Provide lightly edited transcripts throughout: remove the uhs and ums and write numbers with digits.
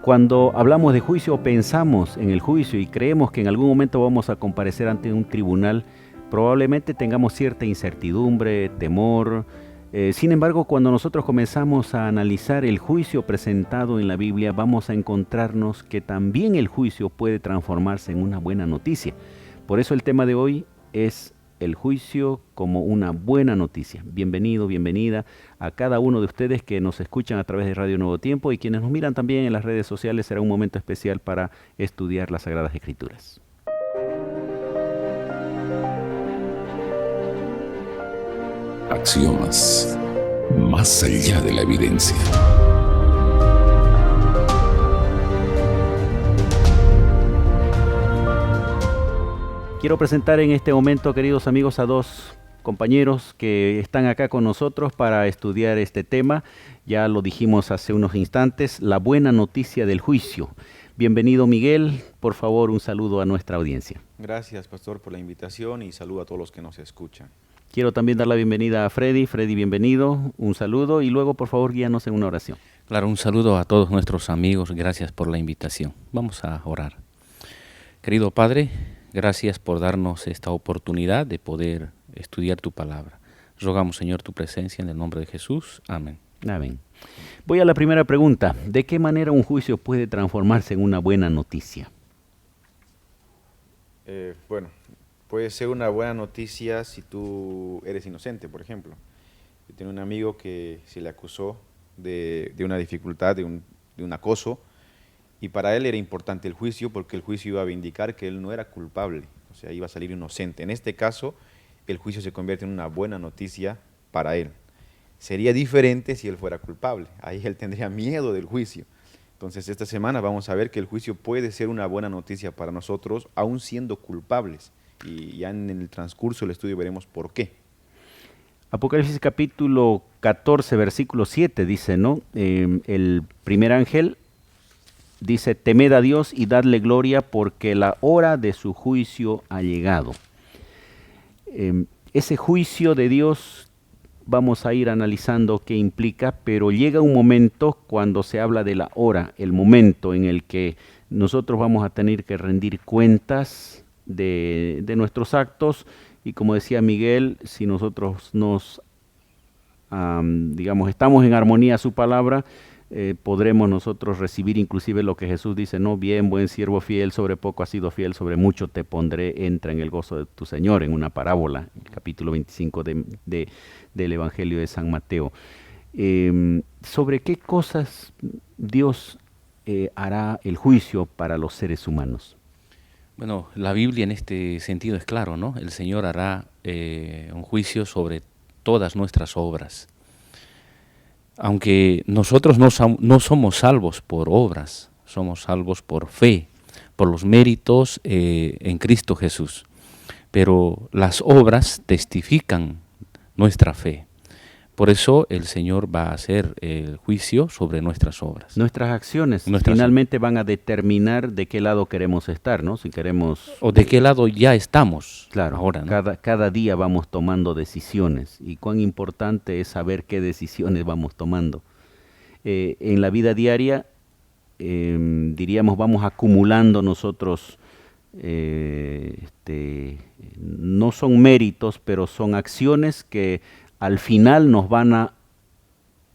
Cuando hablamos de juicio, pensamos en el juicio y creemos que en algún momento vamos a comparecer ante un tribunal, probablemente tengamos cierta incertidumbre, temor. Sin embargo, cuando nosotros comenzamos a analizar el juicio presentado en la Biblia, vamos a encontrarnos que también el juicio puede transformarse en una buena noticia. Por eso el tema de hoy es el juicio como una buena noticia. Bienvenido, bienvenida a cada uno de ustedes que nos escuchan a través de Radio Nuevo Tiempo y quienes nos miran también en las redes sociales. Será un momento especial para estudiar las Sagradas Escrituras. Axiomas, más allá de la evidencia. Quiero presentar en este momento, queridos amigos, a dos compañeros que están acá con nosotros para estudiar este tema. Ya lo dijimos hace unos instantes, la buena noticia del juicio. Bienvenido, Miguel. Por favor, un saludo a nuestra audiencia. Gracias, pastor, por la invitación y saludo a todos los que nos escuchan. Quiero también dar la bienvenida a Freddy. Freddy, bienvenido. Un saludo y luego, por favor, guíanos en una oración. Claro, un saludo a todos nuestros amigos. Gracias por la invitación. Vamos a orar. Querido Padre, gracias por darnos esta oportunidad de poder estudiar tu palabra. Rogamos, Señor, tu presencia en el nombre de Jesús. Amén. Amén. Voy a la primera pregunta. ¿De qué manera un juicio puede transformarse en una buena noticia? Bueno, puede ser una buena noticia si tú eres inocente, por ejemplo. Yo tengo un amigo que se le acusó de una dificultad, de un acoso, y para él era importante el juicio porque el juicio iba a vindicar que él no era culpable, o sea, iba a salir inocente. En este caso, el juicio se convierte en una buena noticia para él. Sería diferente si él fuera culpable, ahí él tendría miedo del juicio. Entonces esta semana vamos a ver que el juicio puede ser una buena noticia para nosotros, aún siendo culpables. Y ya en el transcurso del estudio veremos por qué. Apocalipsis capítulo 14, versículo 7 dice, ¿no? El primer ángel dice, temed a Dios y dadle gloria porque la hora de su juicio ha llegado. Ese juicio de Dios vamos a ir analizando qué implica, pero llega un momento cuando se habla de la hora, el momento en el que nosotros vamos a tener que rendir cuentas de nuestros actos y como decía Miguel, si nosotros estamos en armonía a su palabra, podremos nosotros recibir inclusive lo que Jesús dice, no, bien, buen siervo fiel, sobre poco has sido fiel, sobre mucho te pondré, entra en el gozo de tu Señor, en una parábola, el capítulo 25 del Evangelio de San Mateo. ¿Sobre qué cosas Dios hará el juicio para los seres humanos? Bueno, la Biblia en este sentido es claro, ¿no? El Señor hará un juicio sobre todas nuestras obras. Aunque nosotros no somos salvos por obras, somos salvos por fe, por los méritos en Cristo Jesús. Pero las obras testifican nuestra fe. Por eso el Señor va a hacer el juicio sobre nuestras obras. Nuestras acciones finalmente van a determinar de qué lado queremos estar, ¿no? Si queremos... O de qué lado ya estamos. Claro, ahora, ¿no? Cada día vamos tomando decisiones y cuán importante es saber qué decisiones vamos tomando. En la vida diaria, diríamos, vamos acumulando nosotros, no son méritos, pero son acciones que al final nos van a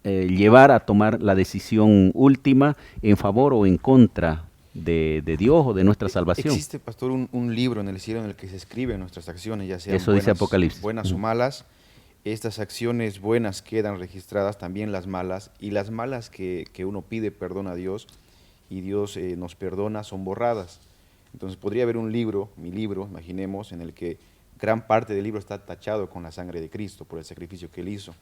llevar a tomar la decisión última en favor o en contra de Dios o de nuestra salvación. Existe, pastor, un libro en el cielo en el que se escriben nuestras acciones, ya sean Eso dice Apocalipsis. Buenas o malas. Estas acciones buenas quedan registradas, también las malas, y las malas que uno pide perdón a Dios y Dios nos perdona son borradas. Entonces podría haber un libro, mi libro, imaginemos, en el que gran parte del libro está tachado con la sangre de Cristo por el sacrificio que Él hizo.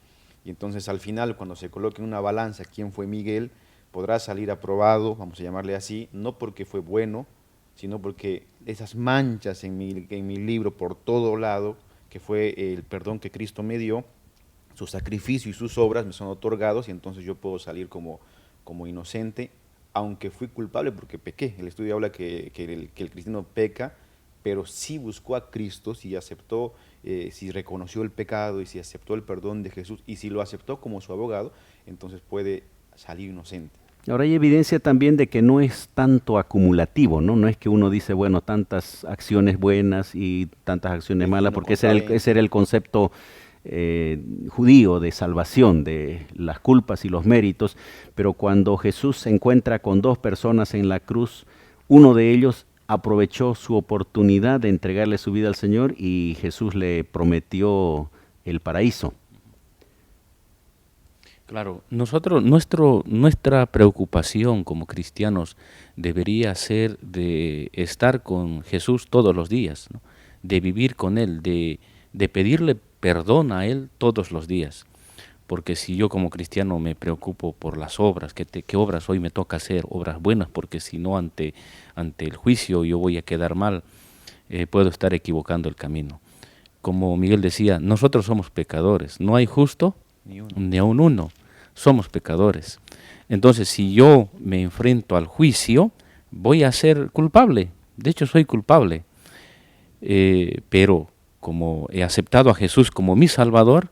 Y entonces al final, cuando se coloque en una balanza quién fue Miguel, podrá salir aprobado, vamos a llamarle así, no porque fue bueno, sino porque esas manchas en mi libro por todo lado, que fue el perdón que Cristo me dio, su sacrificio y sus obras me son otorgados y entonces yo puedo salir como inocente, aunque fui culpable porque pequé. El estudio habla que el cristiano peca, pero sí buscó a Cristo, si aceptó, si reconoció el pecado y si aceptó el perdón de Jesús y si lo aceptó como su abogado, entonces puede salir inocente. Ahora hay evidencia también de que no es tanto acumulativo, ¿no? No es que uno dice, bueno, tantas acciones buenas y tantas acciones malas, Destino porque contra ese era el concepto judío de salvación, de las culpas y los méritos. Pero cuando Jesús se encuentra con dos personas en la cruz, uno de ellos aprovechó su oportunidad de entregarle su vida al Señor y Jesús le prometió el paraíso. Claro, nuestra preocupación como cristianos debería ser de estar con Jesús todos los días, ¿no? De vivir con Él, de pedirle perdón a Él todos los días. Porque si yo como cristiano me preocupo por las obras, ¿qué obras hoy me toca hacer? Obras buenas, porque si no ante el juicio yo voy a quedar mal, puedo estar equivocando el camino. Como Miguel decía, nosotros somos pecadores, no hay justo ni aun uno. Somos pecadores. Entonces, si yo me enfrento al juicio, voy a ser culpable. De hecho, soy culpable. Pero como he aceptado a Jesús como mi Salvador,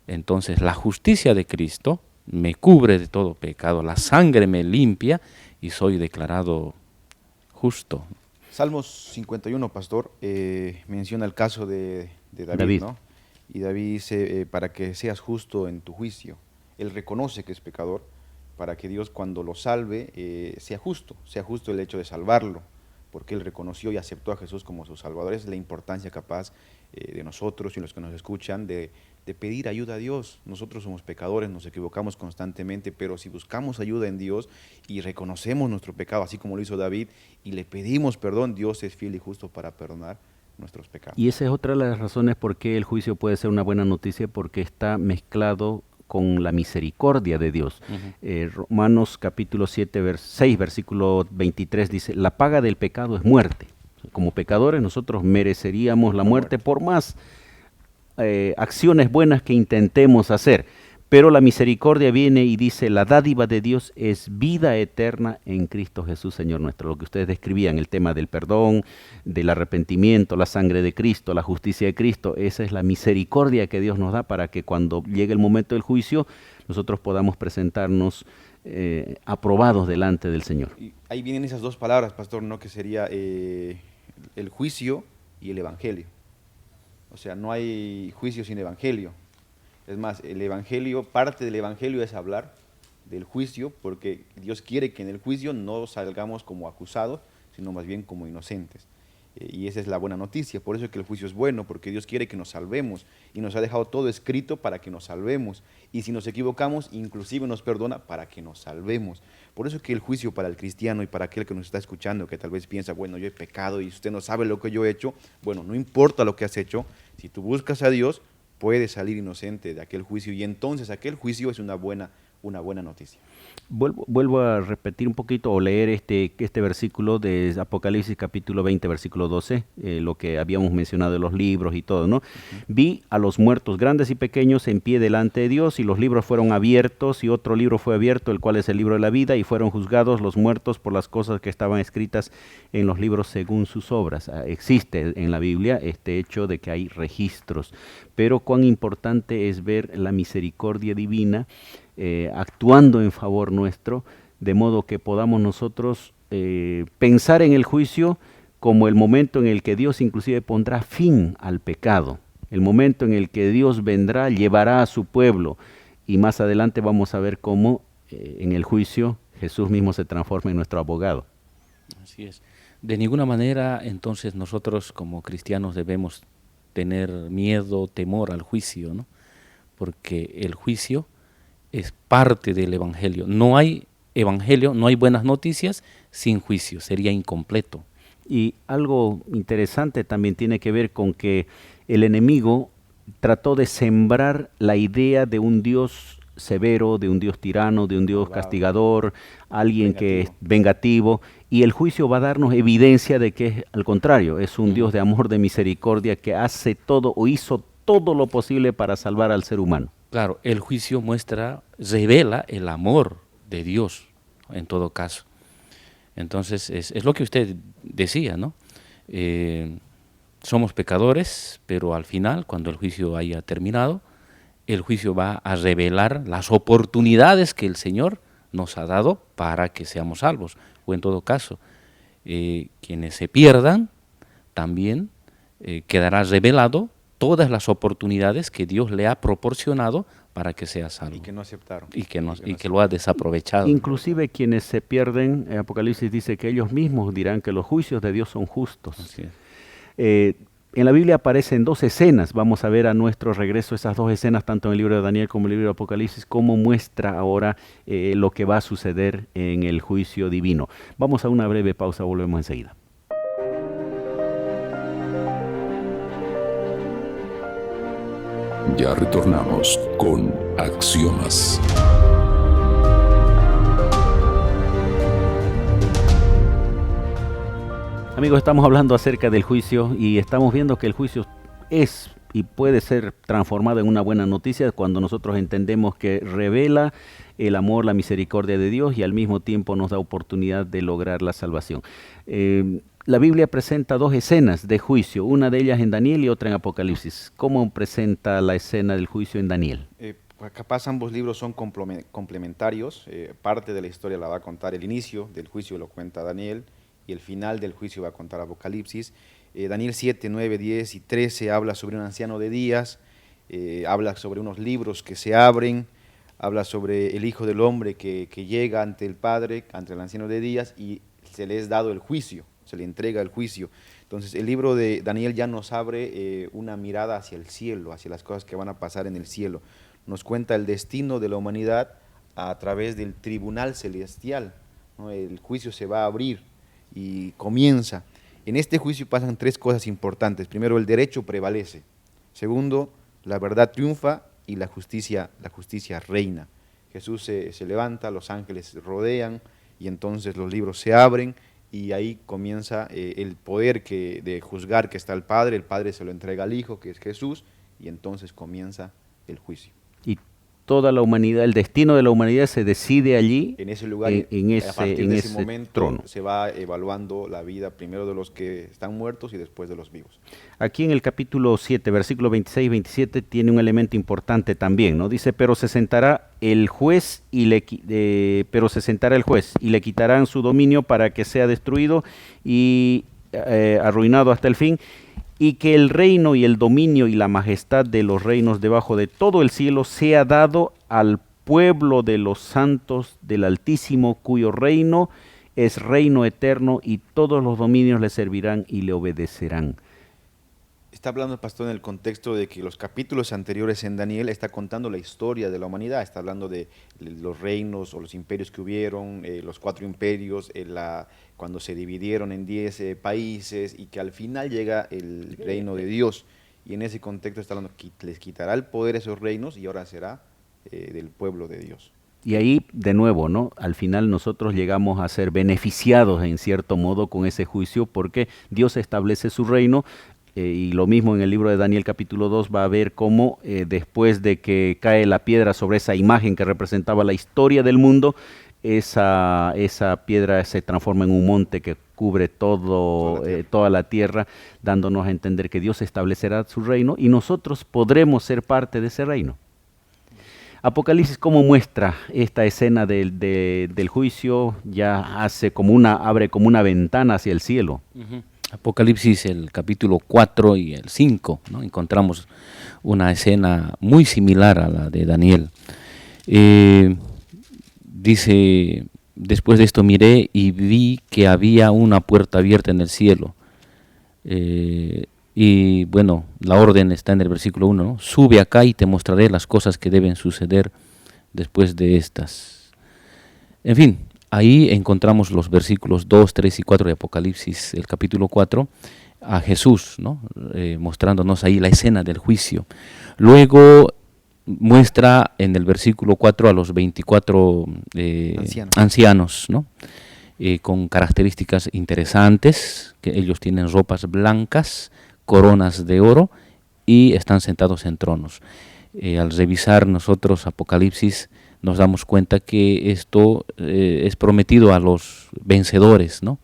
entonces la justicia de Cristo me cubre de todo pecado. La sangre me limpia y soy declarado justo. Salmos 51, pastor, menciona el caso de David, ¿no? Y David dice, para que seas justo en tu juicio. Él reconoce que es pecador, para que Dios cuando lo salve sea justo el hecho de salvarlo, porque él reconoció y aceptó a Jesús como su Salvador. Esa es la importancia capaz de nosotros y los que nos escuchan de pedir ayuda a Dios. Nosotros somos pecadores, nos equivocamos constantemente, pero si buscamos ayuda en Dios y reconocemos nuestro pecado, así como lo hizo David, y le pedimos perdón, Dios es fiel y justo para perdonar nuestros pecados. Y esa es otra de las razones por qué el juicio puede ser una buena noticia, porque está mezclado con la misericordia de Dios. Romanos capítulo 6, versículo 23 dice, la paga del pecado es muerte. Como pecadores nosotros mereceríamos la muerte por más acciones buenas que intentemos hacer. Pero la misericordia viene y dice, la dádiva de Dios es vida eterna en Cristo Jesús, Señor nuestro. Lo que ustedes describían, el tema del perdón, del arrepentimiento, la sangre de Cristo, la justicia de Cristo, esa es la misericordia que Dios nos da para que cuando llegue el momento del juicio, nosotros podamos presentarnos aprobados delante del Señor. Y ahí vienen esas dos palabras, pastor, ¿no? Que sería el juicio y el evangelio. O sea, no hay juicio sin evangelio. Es más, el evangelio, parte del evangelio es hablar del juicio, porque Dios quiere que en el juicio no salgamos como acusados, sino más bien como inocentes. Y esa es la buena noticia. Por eso es que el juicio es bueno, porque Dios quiere que nos salvemos y nos ha dejado todo escrito para que nos salvemos. Y si nos equivocamos, inclusive nos perdona para que nos salvemos. Por eso es que el juicio para el cristiano y para aquel que nos está escuchando, que tal vez piensa, bueno, yo he pecado y usted no sabe lo que yo he hecho, bueno, no importa lo que has hecho, si tú buscas a Dios, puedes salir inocente de aquel juicio, y entonces aquel juicio es una buena noticia. Vuelvo a repetir un poquito o leer este versículo de Apocalipsis capítulo 20, versículo 12, lo que habíamos mencionado de los libros y todo, ¿no? Vi a los muertos grandes y pequeños en pie delante de Dios, y los libros fueron abiertos, y otro libro fue abierto, el cual es el libro de la vida, y fueron juzgados los muertos por las cosas que estaban escritas en los libros según sus obras. Existe en la Biblia este hecho de que hay registros, pero cuán importante es ver la misericordia divina actuando en favor nuestro, de modo que podamos nosotros pensar en el juicio como el momento en el que Dios inclusive pondrá fin al pecado, el momento en el que Dios vendrá, llevará a su pueblo, y más adelante vamos a ver cómo en el juicio Jesús mismo se transforma en nuestro abogado. Así es. De ninguna manera entonces nosotros como cristianos debemos tener miedo, temor al juicio, ¿no? Porque el juicio es parte del evangelio. No hay evangelio, no hay buenas noticias sin juicio, sería incompleto. Y algo interesante también tiene que ver con que el enemigo trató de sembrar la idea de un Dios severo, de un Dios tirano, de un Dios castigador, alguien que es vengativo, y el juicio va a darnos evidencia de que es al contrario, es un Dios de amor, de misericordia, que hace todo o hizo todo lo posible para salvar al ser humano. Claro, el juicio revela el amor de Dios, en todo caso. Entonces, es lo que usted decía, ¿no? Somos pecadores, pero al final, cuando el juicio haya terminado, el juicio va a revelar las oportunidades que el Señor nos ha dado para que seamos salvos. O en todo caso, quienes se pierdan, también quedará revelado todas las oportunidades que Dios le ha proporcionado para que sea salvo. Y que no aceptaron. Y que lo ha desaprovechado. Inclusive quienes se pierden, Apocalipsis dice que ellos mismos dirán que los juicios de Dios son justos. Así es. En la Biblia aparecen 2 escenas, vamos a ver a nuestro regreso esas 2 escenas, tanto en el libro de Daniel como en el libro de Apocalipsis, cómo muestra ahora lo que va a suceder en el juicio divino. Vamos a una breve pausa, volvemos enseguida. Ya retornamos con Axiomas. Amigos, estamos hablando acerca del juicio y estamos viendo que el juicio es y puede ser transformado en una buena noticia cuando nosotros entendemos que revela el amor, la misericordia de Dios y al mismo tiempo nos da oportunidad de lograr la salvación. La Biblia presenta 2 escenas de juicio, una de ellas en Daniel y otra en Apocalipsis. ¿Cómo presenta la escena del juicio en Daniel? Capaz ambos libros son complementarios. Parte de la historia la va a contar el inicio del juicio, lo cuenta Daniel, y el final del juicio va a contar Apocalipsis. Daniel 7, 9, 10 y 13 habla sobre un anciano de días, habla sobre unos libros que se abren, habla sobre el Hijo del Hombre que llega ante el Padre, ante el anciano de días, y se le es dado el juicio, se le entrega el juicio. Entonces el libro de Daniel ya nos abre una mirada hacia el cielo, hacia las cosas que van a pasar en el cielo. Nos cuenta el destino de la humanidad a través del tribunal celestial, ¿no? El juicio se va a abrir y comienza. En este juicio pasan 3 cosas importantes. Primero, el derecho prevalece. Segundo, la verdad triunfa y la justicia reina. Jesús se levanta, los ángeles rodean y entonces los libros se abren y ahí comienza el poder de juzgar que está el Padre se lo entrega al Hijo, que es Jesús, y entonces comienza el juicio. Y toda la humanidad, el destino de la humanidad se decide allí, en ese lugar, a partir de ese momento trono. Se va evaluando la vida primero de los que están muertos y después de los vivos. Aquí en el capítulo 7, versículo 26 y 27 tiene un elemento importante también, ¿no? Dice, pero se sentará el juez y le quitarán su dominio para que sea destruido y arruinado hasta el fin, y que el reino y el dominio y la majestad de los reinos debajo de todo el cielo sea dado al pueblo de los santos del Altísimo, cuyo reino es reino eterno y todos los dominios le servirán y le obedecerán. Está hablando el pastor en el contexto de que los capítulos anteriores en Daniel está contando la historia de la humanidad, está hablando de los reinos o los imperios que hubieron, los 4 imperios, cuando se dividieron en 10 países y que al final llega el reino de Dios. Y en ese contexto está hablando que les quitará el poder a esos reinos y ahora será del pueblo de Dios. Y ahí, de nuevo, ¿no? Al final nosotros llegamos a ser beneficiados en cierto modo con ese juicio porque Dios establece su reino. Y lo mismo en el libro de Daniel capítulo 2 va a ver cómo después de que cae la piedra sobre esa imagen que representaba la historia del mundo, esa piedra se transforma en un monte que cubre toda la tierra, dándonos a entender que Dios establecerá su reino y nosotros podremos ser parte de ese reino. Apocalipsis, ¿cómo muestra esta escena del juicio? Ya abre como una ventana hacia el cielo. Uh-huh. Apocalipsis, el capítulo 4 y el 5, ¿no? Encontramos una escena muy similar a la de Daniel. Dice, después de esto miré y vi que había una puerta abierta en el cielo. Y bueno, la orden está en el versículo 1, ¿no? Sube acá y te mostraré las cosas que deben suceder después de estas. En fin. Ahí encontramos los versículos 2, 3 y 4 de Apocalipsis, el capítulo 4, a Jesús, ¿no? Mostrándonos ahí la escena del juicio. Luego muestra en el versículo 4 a los 24 ancianos, ¿no? Con características interesantes, que ellos tienen ropas blancas, coronas de oro y están sentados en tronos. Al revisar nosotros Apocalipsis, nos damos cuenta que esto es prometido a los vencedores, ¿no?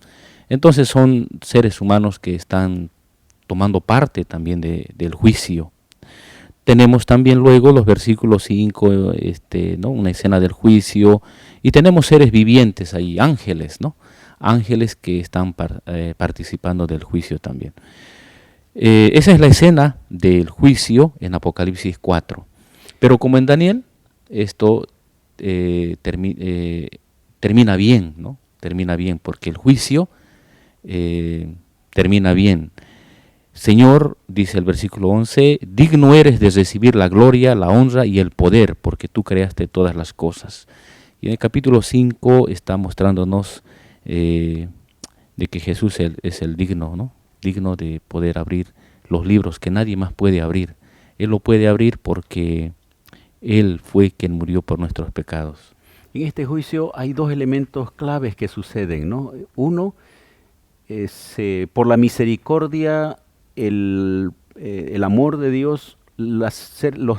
Entonces son seres humanos que están tomando parte también del juicio. tenemos también luego los versículos 5, ¿no? Una escena del juicio, y tenemos seres vivientes ahí, ángeles, ¿no? Ángeles que están participando del juicio también. Esa es la escena del juicio en Apocalipsis 4. Pero como en Daniel, esto termina bien, ¿no? Termina bien, porque el juicio termina bien. Señor, dice el versículo 11, digno eres de recibir la gloria, la honra y el poder, porque tú creaste todas las cosas. Y en el capítulo 5 está mostrándonos de que Jesús es el digno, ¿no? Digno de poder abrir los libros que nadie más puede abrir. Él lo puede abrir porque Él fue quien murió por nuestros pecados. En este juicio hay dos elementos claves que suceden, ¿no? Uno es por la misericordia, el amor de Dios, los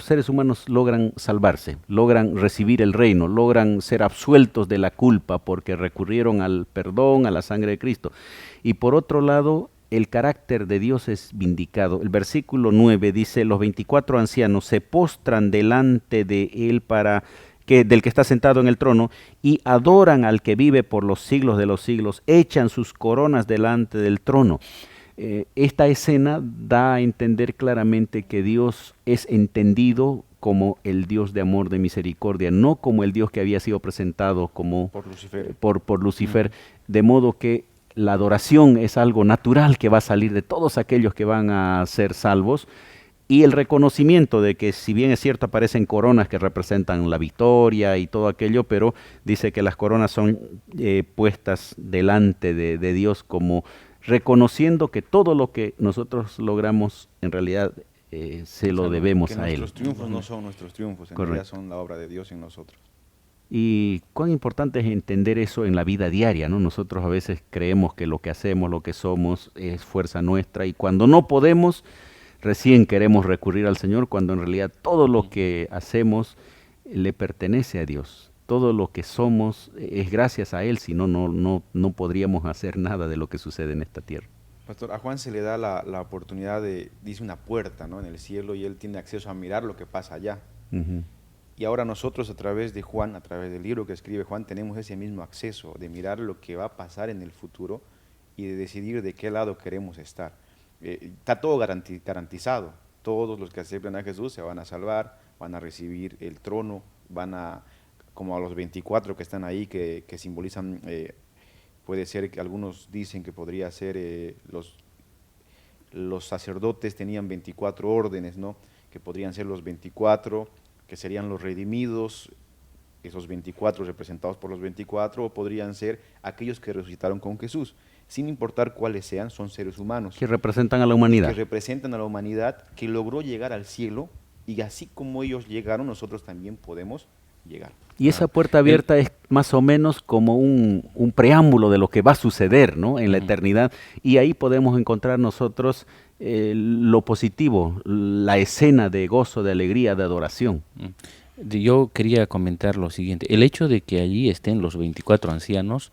seres humanos logran salvarse, logran recibir el reino, logran ser absueltos de la culpa porque recurrieron al perdón, a la sangre de Cristo. Y por otro lado, el carácter de Dios es vindicado. El versículo 9 dice, los 24 ancianos se postran delante de Él del que está sentado en el trono, y adoran al que vive por los siglos de los siglos, echan sus coronas delante del trono. Esta escena da a entender claramente que Dios es entendido como el Dios de amor, de misericordia, no como el Dios que había sido presentado como por Lucifer, de modo que la adoración es algo natural que va a salir de todos aquellos que van a ser salvos, y el reconocimiento de que, si bien es cierto, aparecen coronas que representan la victoria y todo aquello, pero dice que las coronas son puestas delante de Dios, como reconociendo que todo lo que nosotros logramos en realidad se lo debemos a Él. Nuestros triunfos no son nuestros triunfos, en realidad son la obra de Dios en nosotros. Y cuán importante es entender eso en la vida diaria, ¿no? Nosotros a veces creemos que lo que hacemos, lo que somos, es fuerza nuestra, y cuando no podemos, recién queremos recurrir al Señor, cuando en realidad todo lo que hacemos le pertenece a Dios. Todo lo que somos es gracias a Él, si no, no podríamos hacer nada de lo que sucede en esta tierra. Pastor, a Juan se le da la oportunidad dice una puerta, ¿no?, en el cielo, y él tiene acceso a mirar lo que pasa allá. Uh-huh. Y ahora nosotros, a través de Juan, a través del libro que escribe Juan, tenemos ese mismo acceso de mirar lo que va a pasar en el futuro y de decidir de qué lado queremos estar. Está todo garantizado. Todos los que aceptan a Jesús se van a salvar, van a recibir el trono, como a los 24 que están ahí, que simbolizan, puede ser que algunos dicen que podría ser los sacerdotes tenían 24 órdenes, ¿no?, que podrían ser los 24, que serían los redimidos, esos 24 representados por los 24, o podrían ser aquellos que resucitaron con Jesús, sin importar cuáles sean, son seres humanos. Que representan a la humanidad. Que representan a la humanidad, que logró llegar al cielo, y así como ellos llegaron, nosotros también podemos llegar. Y esa puerta abierta es más o menos como un preámbulo de lo que va a suceder, ¿no?, en la eternidad, y ahí podemos encontrar nosotros lo positivo, la escena de gozo, de alegría, de adoración. Yo quería comentar lo siguiente: el hecho de que allí estén los 24 ancianos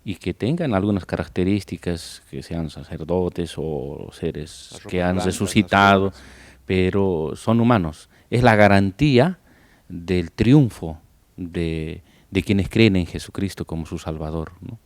y que tengan algunas características, que sean sacerdotes o seres que han resucitado, pero son humanos, es la garantía del triunfo de quienes creen en Jesucristo como su Salvador, ¿no?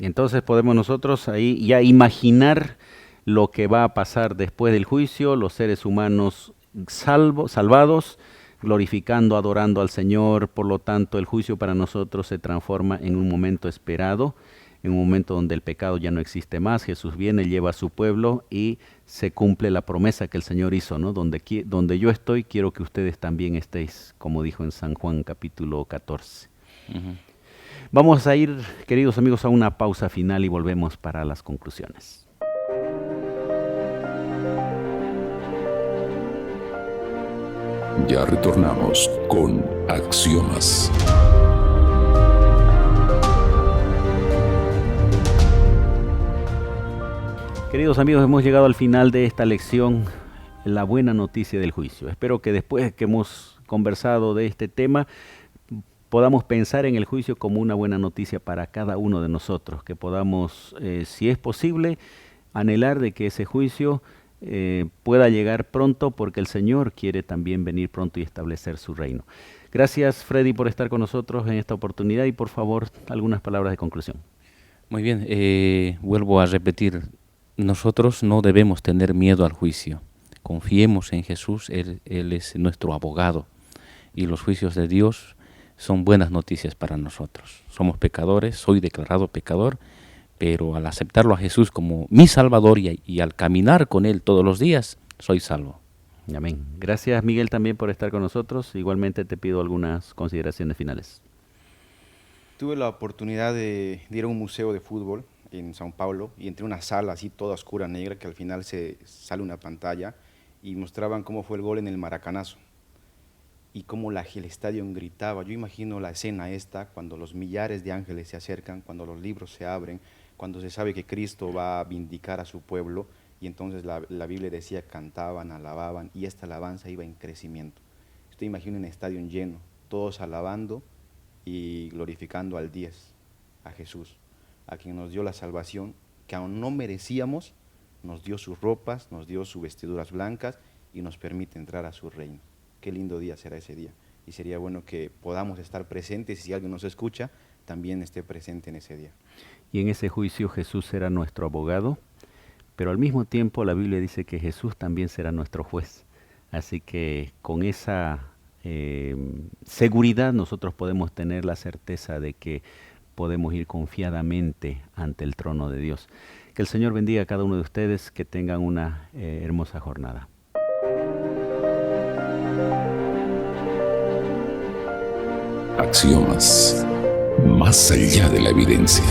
Entonces podemos nosotros ahí ya imaginar lo que va a pasar después del juicio, los seres humanos salvados, glorificando, adorando al Señor. Por lo tanto, el juicio para nosotros se transforma en un momento esperado, en un momento donde el pecado ya no existe más. Jesús viene, lleva a su pueblo y se cumple la promesa que el Señor hizo, ¿no? Donde yo estoy, quiero que ustedes también estéis, como dijo en San Juan capítulo 14. Uh-huh. Vamos a ir, queridos amigos, a una pausa final y volvemos para las conclusiones. Ya retornamos con Axiomas. Queridos amigos, hemos llegado al final de esta lección, la buena noticia del juicio. Espero que después que hemos conversado de este tema, podamos pensar en el juicio como una buena noticia para cada uno de nosotros, que podamos, si es posible, anhelar de que ese juicio pueda llegar pronto, porque el Señor quiere también venir pronto y establecer su reino. Gracias, Freddy, por estar con nosotros en esta oportunidad y por favor, algunas palabras de conclusión. Muy bien, vuelvo a repetir, nosotros no debemos tener miedo al juicio. Confiemos en Jesús, Él es nuestro abogado y los juicios de Dios son buenas noticias para nosotros. Somos pecadores, soy declarado pecador, pero al aceptarlo a Jesús como mi Salvador y al caminar con Él todos los días, soy salvo. Amén. Gracias, Miguel, también por estar con nosotros. Igualmente te pido algunas consideraciones finales. Tuve la oportunidad de ir a un museo de fútbol en São Paulo y entré a una sala así toda oscura, negra, que al final se sale una pantalla y mostraban cómo fue el gol en el Maracanazo y cómo el estadio gritaba. Yo imagino la escena esta, cuando los millares de ángeles se acercan, cuando los libros se abren, cuando se sabe que Cristo va a vindicar a su pueblo, y entonces la Biblia decía, cantaban, alababan, y esta alabanza iba en crecimiento. Usted imagina un estadio lleno, todos alabando y glorificando al 10, a Jesús, a quien nos dio la salvación, que aún no merecíamos, nos dio sus ropas, nos dio sus vestiduras blancas y nos permite entrar a su reino. Qué lindo día será ese día, y sería bueno que podamos estar presentes, y si alguien nos escucha, también esté presente en ese día. Y en ese juicio Jesús será nuestro abogado, pero al mismo tiempo la Biblia dice que Jesús también será nuestro juez. Así que con esa seguridad nosotros podemos tener la certeza de que podemos ir confiadamente ante el trono de Dios. Que el Señor bendiga a cada uno de ustedes, que tengan una hermosa jornada. Axiomas, más allá de la evidencia.